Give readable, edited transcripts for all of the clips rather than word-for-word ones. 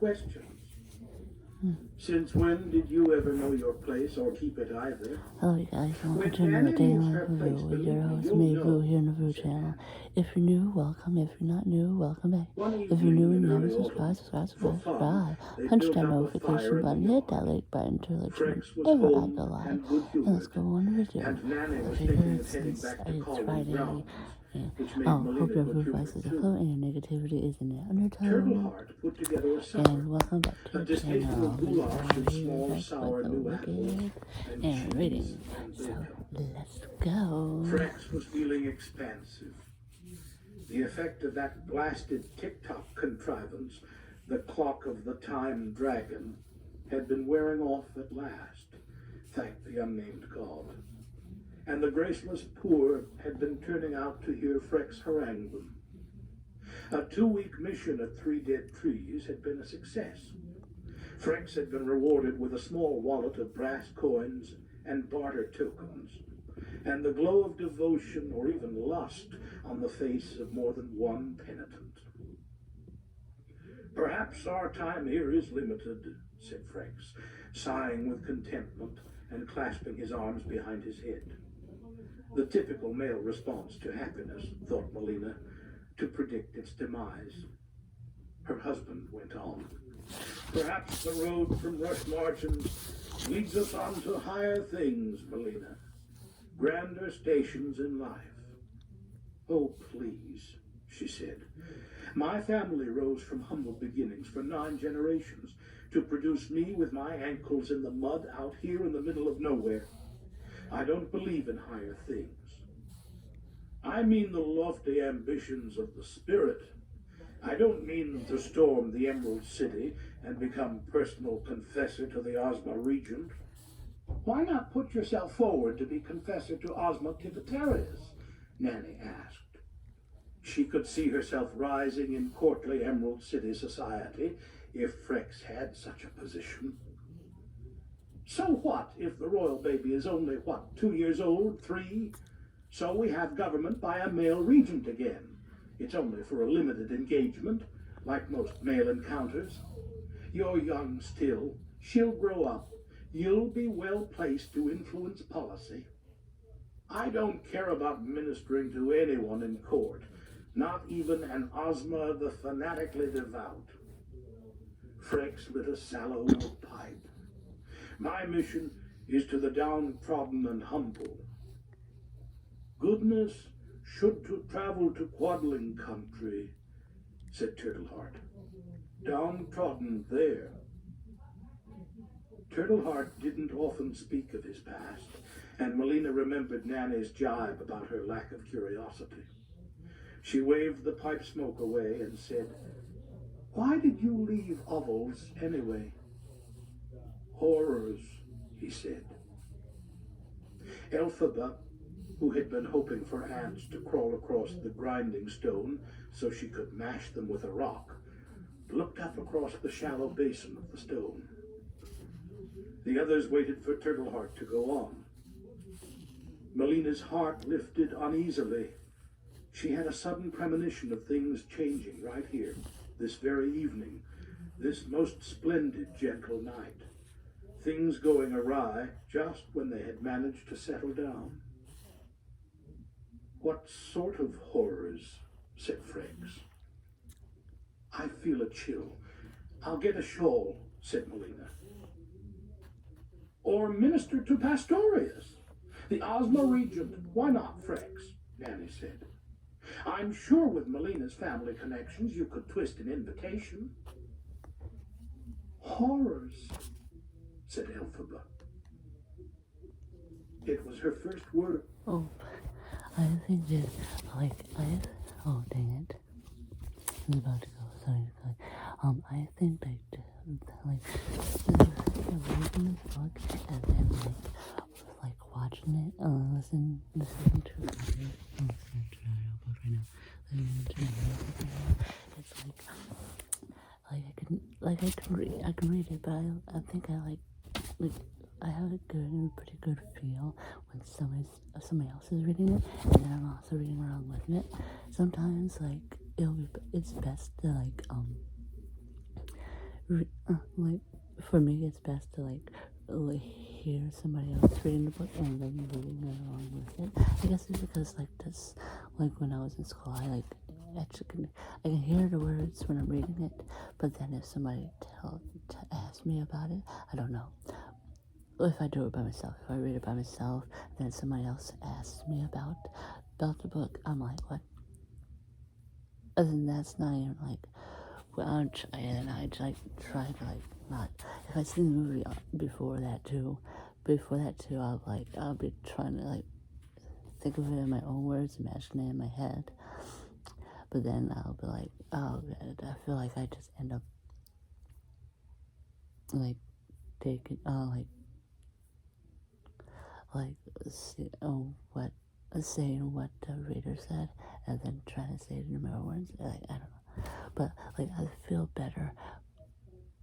questions. Since when did you ever know your place or keep it either? Hello, you guys. Welcome When to another Nanny day in moves life her review place, with believe your me, host, you'll Maeve know, here on the View said channel. Nanny. If you're new, welcome. If you're not new, welcome back. One If you're new evening and in you early haven't subscribed, autumn, for fun, they punch built that up a notification fire in button, the hit that yard. like button to let you Frex was know whenever I home go live. and And let's good-humored, go on the video. and Nanny I was figure thinking of heading since back to it's Colwyn Friday, Grounds, yeah. which made Hope Melina your food good-humored prices are too. afloat and your negativity is in the undertow. Turtleheart put together a supper, And welcome back to a the distasteful channel. We goulash are of here small back sour with the new apples wicked and and cheese reading. and So bacon. let's go. Frex was feeling expansive. The effect of that blasted tick-tock contrivance, the clock of the time dragon, had been wearing off at last, thank the unnamed god. And the graceless poor had been turning out to hear Frex harangue them. A 2-week mission at 3 Dead Trees had been a success. Frex had been rewarded with a small wallet of brass coins and barter tokens, and the glow of devotion or even lust on the face of more than one penitent. Perhaps our time here is limited, said Frex, sighing with contentment and clasping his arms behind his head. The typical male response to happiness, thought Melina, to predict its demise. Her husband went on. Perhaps the road from Rush Margins leads us on to higher things, Melina. Grander stations in life. Oh, please, she said. My family rose from humble beginnings for 9 generations to produce me with my ankles in the mud out here in the middle of nowhere. I don't believe in higher things. I mean the lofty ambitions of the spirit. I don't mean to storm the Emerald City and become personal confessor to the Ozma Regent. Why not put yourself forward to be confessor to Ozma Tivatarius? Nanny asked. She could see herself rising in courtly Emerald City society if Frex had such a position. So what if the royal baby is only, 2 years old, 3? So we have government by a male regent again. It's only for a limited engagement, like most male encounters. You're young still. She'll grow up. You'll be well placed to influence policy. I don't care about ministering to anyone in court, not even an Ozma the fanatically devout. Frex lit a sallow pipe. My mission is to the downtrodden and humble. Goodness should to travel to Quadling country, said Turtleheart. Downtrodden there. Turtleheart didn't often speak of his past, and Melina remembered Nanny's jibe about her lack of curiosity. She waved the pipe smoke away and said, Why did you leave Ovals anyway? Horrors, he said. Elphaba, who had been hoping for ants to crawl across the grinding stone so she could mash them with a rock, looked up across the shallow basin of the stone. The others waited for Turtleheart to go on. Melina's heart lifted uneasily. She had a sudden premonition of things changing right here, this very evening, this most splendid, gentle night. Things going awry just when they had managed to settle down. What sort of horrors? Said Frex. I feel a chill. I'll get a shawl, said Melina. Or minister to Pastorius, the Ozma Regent. Why not, Frex? Nanny said. I'm sure with Melina's family connections you could twist an invitation. Horrors, said Elphaba. It was her first word. Oh, I think that, oh dang it. I'm about to go, sorry. I think the reading this book and then watching it, listening to it, I'm listening to it right now, listening to it, it's I can read it, but I think I have a pretty good feel when somebody else is reading it, and then I'm also reading along with it. Sometimes, it's best to, like for me, it's best to hear somebody else reading the book and then reading it along with it. I guess it's because like this, like when I was in school, I can hear the words when I'm reading it, but then if somebody ask me about it, I don't know. If I do it by myself, if I read it by myself, then somebody else asks me about the book, I'm like, what? And that's not even like, well, I try to like not. If I see the movie before that too, I'll be trying to like think of it in my own words, imagine it in my head. But then I'll be like, oh, I feel like I just end up like taking, saying what the reader said, and then trying to say it in my own words. Like I don't know, but like I feel better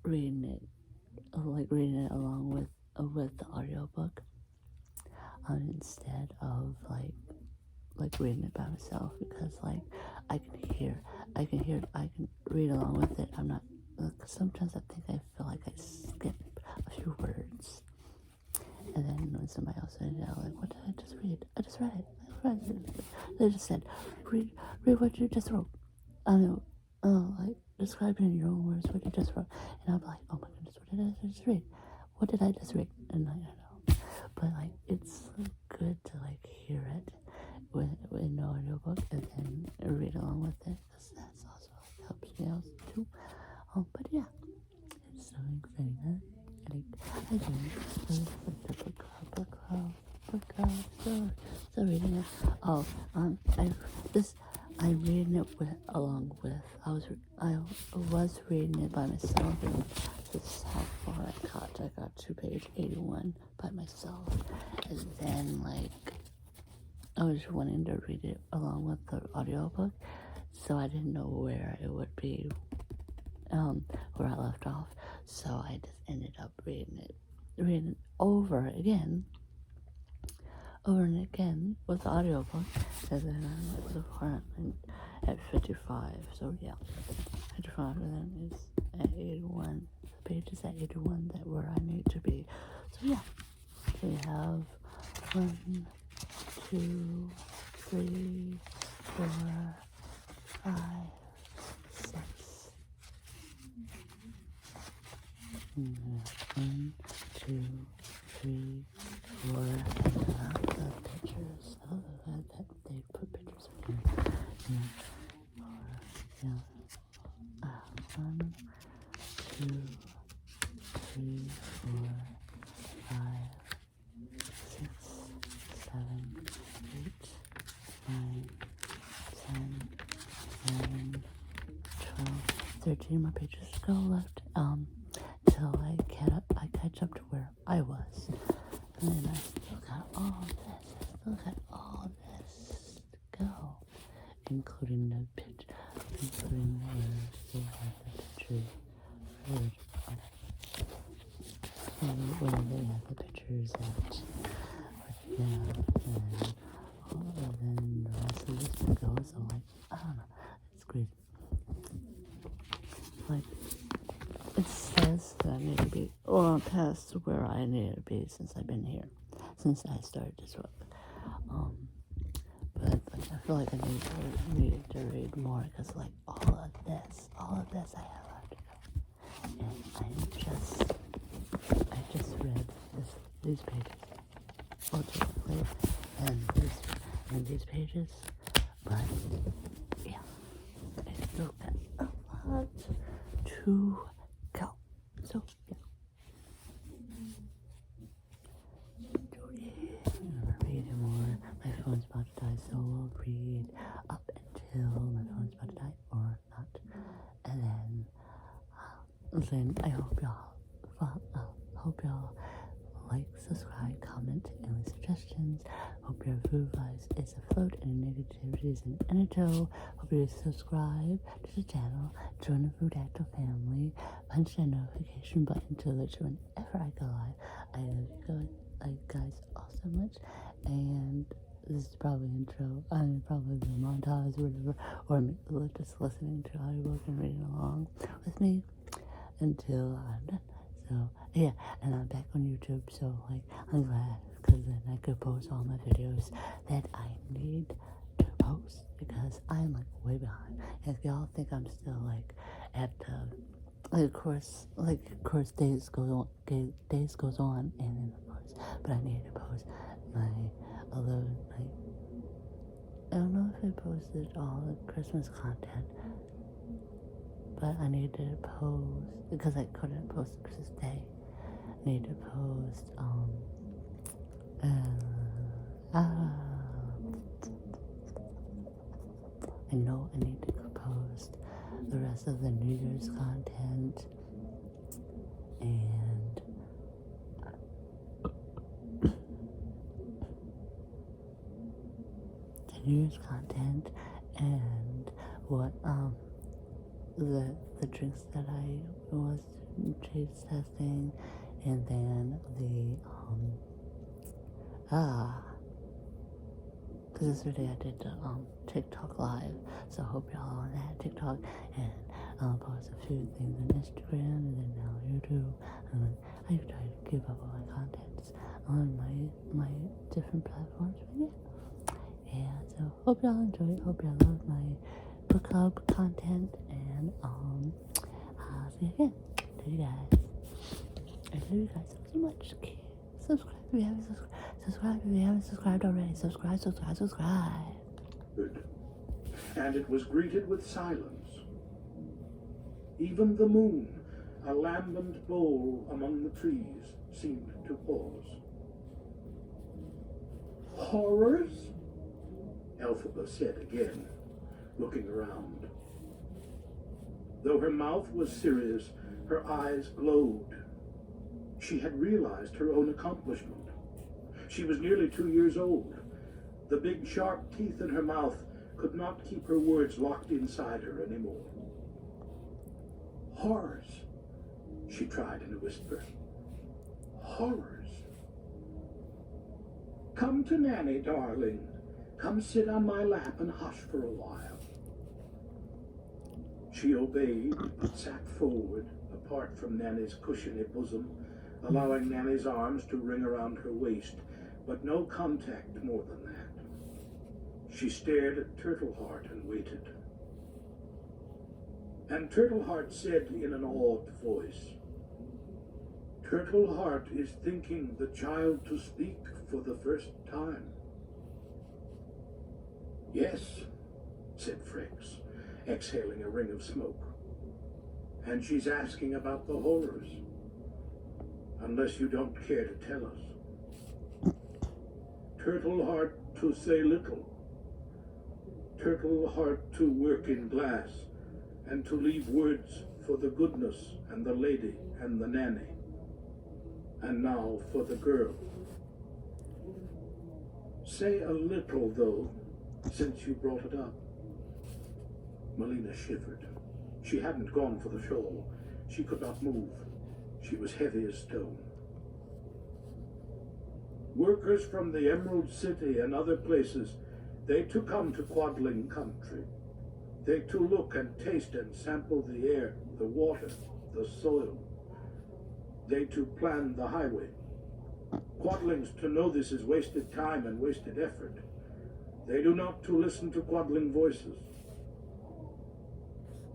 reading it along with the audiobook, instead of like reading it by myself, because like I can read along with it. I'm not. Sometimes I think I feel like I skip a few words, and then when somebody else said, like, what did I just read? I just read it. They just said, read what you just wrote. Like describe it in your own words what you just wrote, and I'm like, oh my goodness, what did I just read? What did I just read? And I don't know, but like it's so good to like hear it in the audiobook and then read along with it, because that's also helps me out too. But yeah, it's so exciting. I do book club, still reading it. I'm reading it I was reading it by myself, and this is how far I got. I got to page 81 by myself, and then like I was wanting to read it along with the audiobook, so I didn't know where it would be, where I left off. So I just ended up reading it over and again with the audiobook, and then I'm so far at 55. So yeah, 55, and then it's at 81. The page is at 81, that where I need to be. So yeah, we have 1, 2, 3, 4, 5, 6. 1, 2, 3, 4. And the pictures. Oh, that they put pictures in here. 4. Yeah. 1, 2, 3, 4, 5, 6, 7, 8, 9, 10, 11, 12, 13 more pages to go left. Till I catch up to where I was. And then I still got all this to go. Including where I still have the pictures. Where they have the pictures at. Yeah, and then the rest of this book goes, so like, I don't know, it's crazy. Like, it says that I need to be past where I need to be since I've been here, since I started this book. But like, I feel like I needed to read more, because like all of this I have left to go. And I just read these pages ultimately, and these pages, but yeah, I still got a lot to go. So yeah, read more. My phone's about to die, so we'll read up until my phone's about to die or not, and then I hope y'all like, subscribe, comment, and leave suggestions. Hope your food vibes is afloat and negativity is in undertow. Hope you subscribe to the channel, join the Food Active family, punch that notification button to alert you whenever I go live. I love you guys all so much, and this is probably intro. Probably the montage or whatever, or just listening to audiobook and reading along with me. until I'm done. So yeah, and I'm back on YouTube. So like I'm glad because then I could post all my videos that I need to post because I'm like way behind. If y'all think I'm still like at like of course days goes on and then of course, but I need to post my although like I don't know if I posted all the Christmas content, but I need to post because I couldn't post Christmas Day. I need to post I know I need to post the rest of the New Year's content and the New Year's content and what the drinks that I was taste testing and then the because yesterday I did the TikTok live, so I hope y'all on that TikTok and post a few things on Instagram and then now YouTube. And then I try to keep up all my contents on my different platforms. But yeah, so hope y'all enjoy it. Hope y'all love my book club content and I'll see you again. Love you guys. I love you guys so much. Okay. Subscribe if you haven't subscribed. Subscribe if you haven't subscribed already. Subscribe. Good. And it was greeted with silence. Even the moon, a lambent bowl among the trees, seemed to pause. Horrors? Elphaba said again, looking around. Though her mouth was serious, her eyes glowed. She had realized her own accomplishment. She was nearly 2 years old. The big sharp teeth in her mouth could not keep her words locked inside her anymore. Horrors, she tried in a whisper. Horrors. Come to Nanny, darling. Come sit on my lap and hush for a while. She obeyed, but sat forward, apart from Nanny's cushiony bosom, allowing Nanny's arms to ring around her waist, but no contact more than that. She stared at Turtleheart and waited. And Turtleheart said in an awed voice, Turtleheart is thinking the child to speak for the first time. Yes, said Frex, exhaling a ring of smoke. And she's asking about the horrors. Unless you don't care to tell us. Turtleheart to say little. Turtleheart to work in glass, and to leave words for the goodness and the lady and the nanny. And now for the girl. Say a little, though, since you brought it up. Melina shivered. She hadn't gone for the shawl. She could not move. She was heavy as stone. Workers from the Emerald City and other places, they too come to Quadling country. They too look and taste and sample the air, the water, the soil. They too plan the highway. Quadlings to know this is wasted time and wasted effort. They do not to listen to Quadling voices.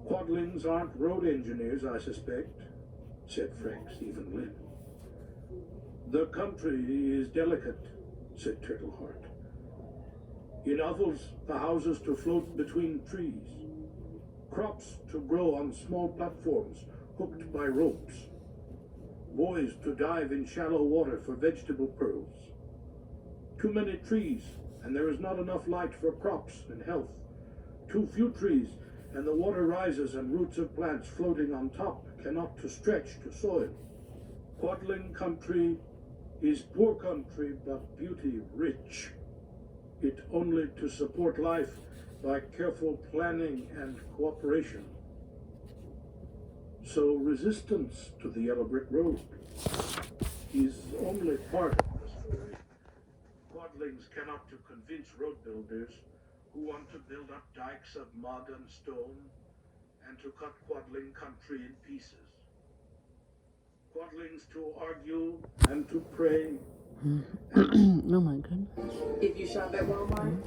Quadlings aren't road engineers, I suspect, said Frex evenly. The country is delicate, said Turtleheart. In others, the houses to float between trees. Crops to grow on small platforms hooked by ropes. Boys to dive in shallow water for vegetable pearls. Too many trees, and there is not enough light for crops and health. Too few trees, and the water rises and roots of plants floating on top cannot to stretch to soil. Quadling country is poor country, but beauty rich. It only to support life by careful planning and cooperation. So resistance to the yellow brick road is only part of the story. Quadlings cannot to convince road builders who want to build up dikes of mud and stone and to cut Quadling country in pieces. godlings to argue and to pray. Oh my goodness. If you shop at Walmart,